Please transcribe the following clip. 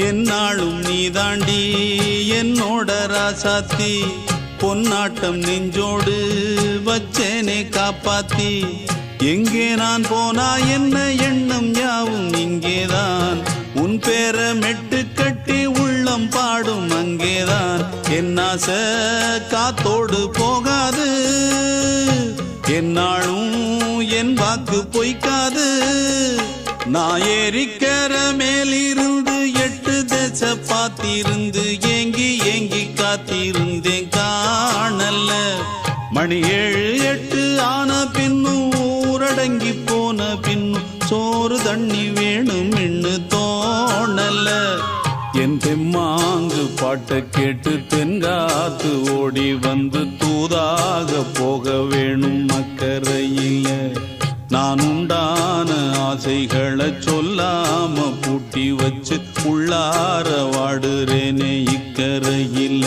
என்னாலும் நீ தாண்டி என்னோட ராசாத்தி பொன்னாட்டம் நெஞ்சோடு வச்சேனே காப்பாத்தி எங்கே நான் போனா என்ன எண்ணம் யாவும் இங்கேதான் உன் பேர மெட்டு கட்டி உள்ளம் பாடும் அங்கேதான் என் ஆசை காத்தோடு போகாது என்னாலும் என் வாக்கு பொய்க்காது நான் ஏறிக்கர மேலிருந்து 8 தேச பார்த்திருந்து ஏங்கி ஏங்கி காத்திருந்தேன் காணல மணி 7 8 ஆன பின்னும் ஊரடங்கி போன பின்னும் சோறு தண்ணி வேணும் இன்னு தோணல என் தெம்மாங்கு பாட்டை கேட்டு தென்காத்து ஓடி வந்து தூதாக போக வேணும் அக்கறையில நான் உண்டான ஆசைகளை சொல்லாம பூட்டி வச்சு உள்ளார வாடுறேனே இக்கரையில